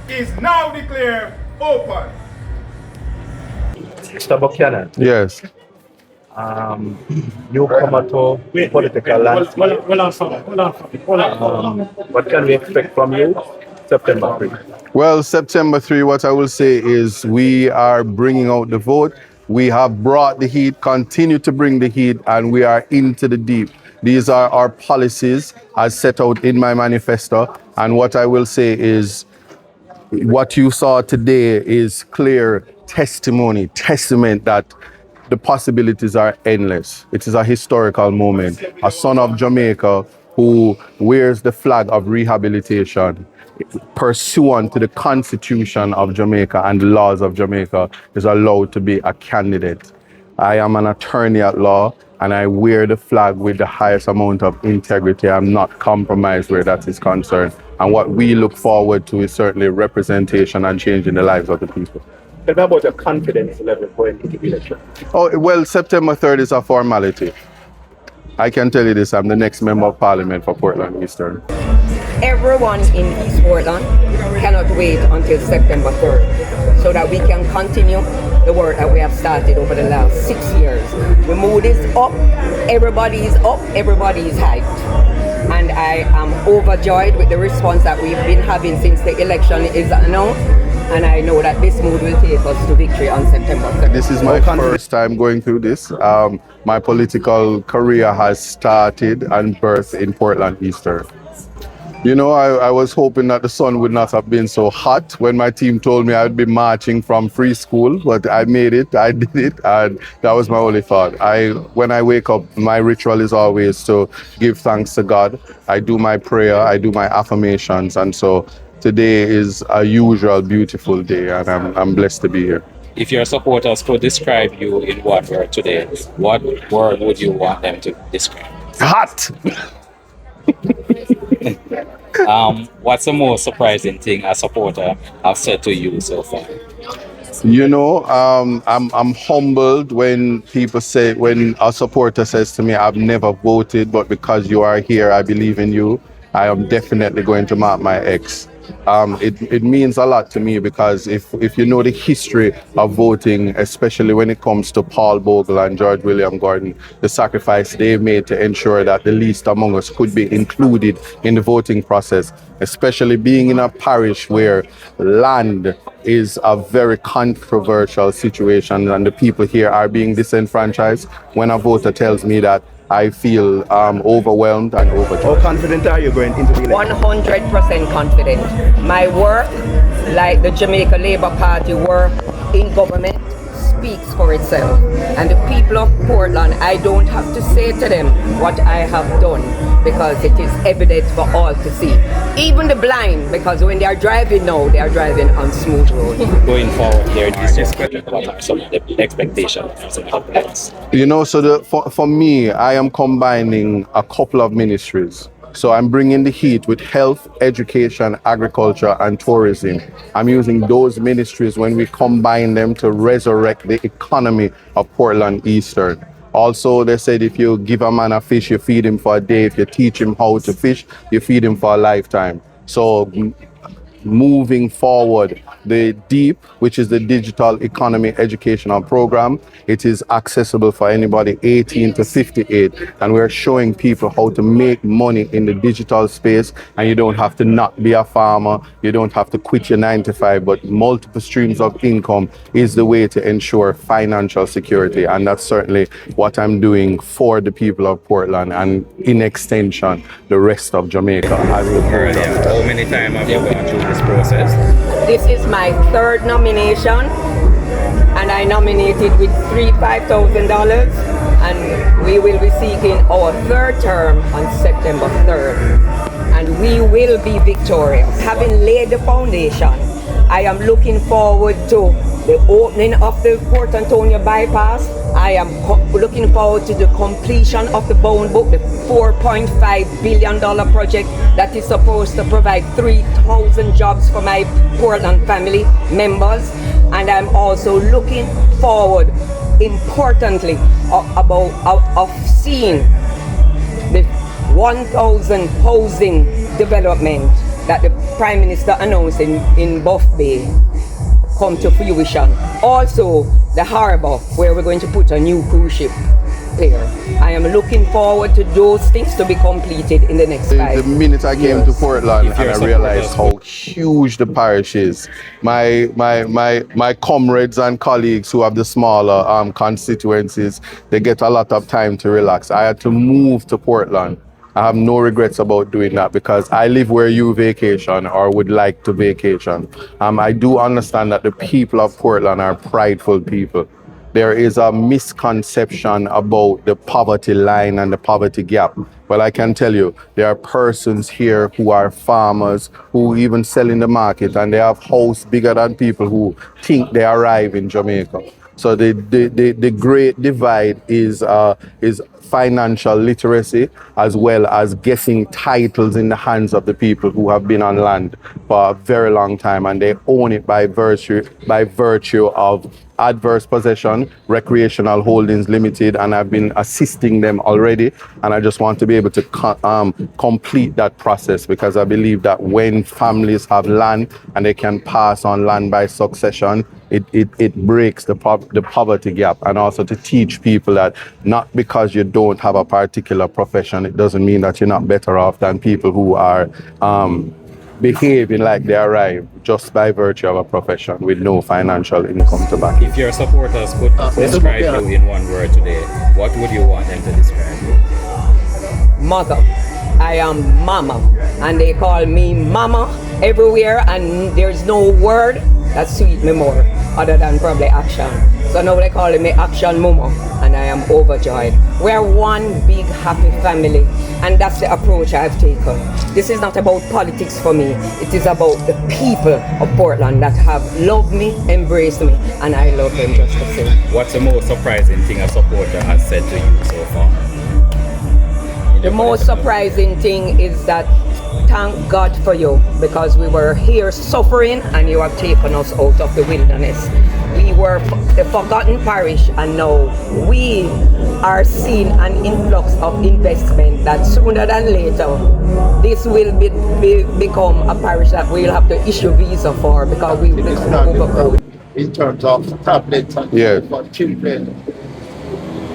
is now declared open. Mr. Buchanan, Yes. newcomer to political landscape. What can we expect from you September 3? Well, September 3, what I will say is we are bringing out the vote. We have brought the heat, continue to bring the heat, and we are into the deep. These are our policies as set out in my manifesto. And what I will say is what you saw today is clear testimony, testament that the possibilities are endless. It is a historical moment. A son of Jamaica who wears the flag of rehabilitation, pursuant to the Constitution of Jamaica and the laws of Jamaica, is allowed to be a candidate. I am an attorney at law and I wear the flag with the highest amount of integrity. I'm not compromised where that is concerned. And what we look forward to is certainly representation and changing the lives of the people. Tell me about your confidence level going into the election. Oh, well, September 3rd is a formality. I can tell you this, I'm the next member of parliament for Portland Eastern. Everyone in East Portland cannot wait until September 3rd so that we can continue the work that we have started over the last 6 years. The mood is up, everybody is up, everybody is hyped. And I am overjoyed with the response that we've been having since the election is announced. And I know that this mood will take us to victory on September 3rd. This is my first time going through this. My political career has started and birthed in Portland Eastern. You know, I was hoping that the sun would not have been so hot when my team told me I'd be marching from free school, but I made it, I did it, and that was my only thought. When I wake up, my ritual is always to give thanks to God. I do my prayer, I do my affirmations, and so today is a usual beautiful day, and I'm blessed to be here. If your supporters could describe you in one word today, what word would you want them to describe? Hot! What's the most surprising thing a supporter has said to you so far? You know, I'm humbled when when a supporter says to me, I've never voted, but because you are here, I believe in you. I am definitely going to mark my X. It means a lot to me because if you know the history of voting, especially when it comes to Paul Bogle and George William Gordon, the sacrifice they made to ensure that the least among us could be included in the voting process, especially being in a parish where land is a very controversial situation and the people here are being disenfranchised. When a voter tells me that, I feel overwhelmed and overjoyed. How confident are you going into the election? 100% confident. My work, like the Jamaica Labour Party work in government, speaks for itself. And the people of Portland, I don't have to say to them what I have done because it is evident for all to see. Even the blind, because when they are driving now, they are driving on smooth roads. Going forward here in this district, what are some of the expectations from some of the plans? You know, so for me, I am combining a couple of ministries. So I'm bringing the heat with health, education, agriculture, and tourism. I'm using those ministries when we combine them to resurrect the economy of Portland Eastern. Also, they said if you give a man a fish, you feed him for a day. If you teach him how to fish, you feed him for a lifetime. So moving forward, the DEEP, which is the Digital Economy Educational Program, it is accessible for anybody 18 to 58. And we're showing people how to make money in the digital space. And you don't have to not be a farmer. You don't have to quit your 9 to 5, but multiple streams of income is the way to ensure financial security. And that's certainly what I'm doing for the people of Portland and in extension, the rest of Jamaica. How many times have you gone through this process? This is my third nomination, and I nominated with $5,000, and we will be seeking our third term on September 3rd, and we will be victorious. Having laid the foundation, I am looking forward to the opening of the Port Antonio bypass. I am looking forward to the completion of the Bone Book, the $4.5 billion project that is supposed to provide 3,000 jobs for my Portland family members. And I'm also looking forward, importantly, of seeing the 1,000 housing development that the Prime Minister announced in Buff Bay come to fruition. Also, the harbour, where we're going to put a new cruise ship there. I am looking forward to those things to be completed in the next 5 The minute I came to Portland and I realized how huge the parish is, my comrades and colleagues who have the smaller constituencies, they get a lot of time to relax. I had to move to Portland. I have no regrets about doing that because I live where you vacation or would like to vacation. I do understand that the people of Portland are prideful people. There is a misconception about the poverty line and the poverty gap. Well, I can tell you, there are persons here who are farmers who even sell in the market, and they have house bigger than people who think they arrive in Jamaica. So the great divide is financial literacy, as well as getting titles in the hands of the people who have been on land for a very long time, and they own it by virtue of adverse possession, Recreational Holdings Limited, and I've been assisting them already, and I just want to be able to complete that process, because I believe that when families have land and they can pass on land by succession, it breaks the poverty gap, and also to teach people that not because you don't have a particular profession, it doesn't mean that you're not better off than people who are behaving like they arrive just by virtue of a profession with no financial income to back it. If your supporters could describe you in one word today, what would you want them to describe you? Mother. I am Mama, and they call me Mama everywhere, and there's no word that suits me more other than probably action. So now they call me Action Mama, and I am overjoyed. We're one big happy family, and that's the approach I've taken. This is not about politics for me. It is about the people of Portland that have loved me, embraced me, and I love them just the same. What's the most surprising thing a supporter has said to you so far? The most surprising thing is that thank God for you, because we were here suffering and you have taken us out of the wilderness. We were the forgotten parish, and now we are seeing an influx of investment that sooner than later this will become a parish that we'll have to issue visa for, because we will become overcrowded. In terms of tablets and Yes. for children.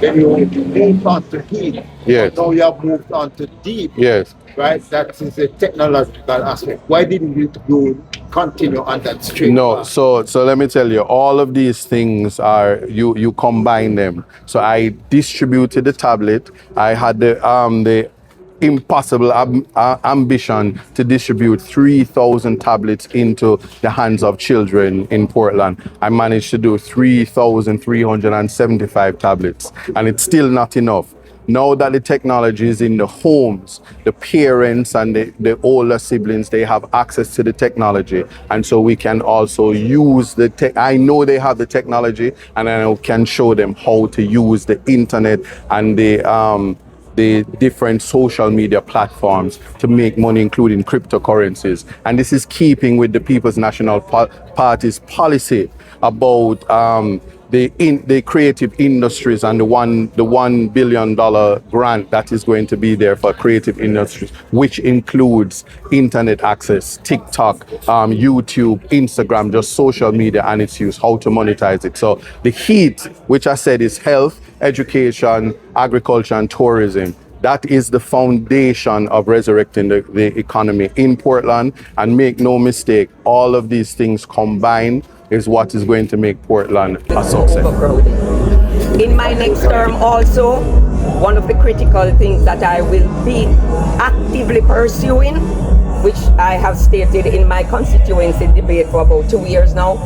Then you moved on to heat. Yes. Now you have moved on to deep. Yes. Right? That is a technological aspect. Why didn't you continue on that straight No, path? so let me tell you, all of these things are you combine them. So I distributed the tablet. I had the impossible ambition to distribute 3,000 tablets into the hands of children in Portland. I managed to do 3,375 tablets, and it's still not enough. Now that the technology is in the homes, the parents and the older siblings, they have access to the technology. And so we can also use I know they have the technology, and I can show them how to use the internet and the different social media platforms to make money, including cryptocurrencies. And this is keeping with the People's National Party's policy about the creative industries and the $1 billion grant that is going to be there for creative industries, which includes internet access, TikTok, YouTube, Instagram, just social media and its use, how to monetize it. So the heat, which I said is health, education, agriculture, and tourism. That is the foundation of resurrecting the economy in Portland. And make no mistake, all of these things combined is what is going to make Portland a success. In my next term also, one of the critical things that I will be actively pursuing, which I have stated in my constituency debate for about 2 years now,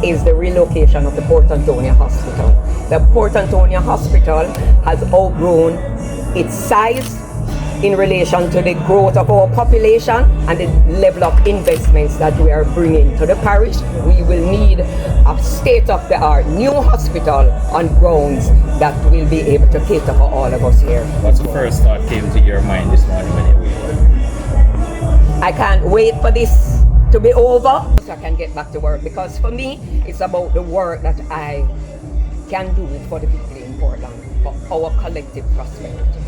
is the relocation of the Port Antonio Hospital. The Port Antonio Hospital has outgrown its size in relation to the growth of our population and the level of investments that we are bringing to the parish. We will need a state-of-the-art new hospital on grounds that will be able to cater for all of us here. What's the first thought came to your mind this morning when you wake up? I can't wait for this to be over so I can get back to work, because for me, it's about the work that I can do for the people in Portland, for our collective prosperity.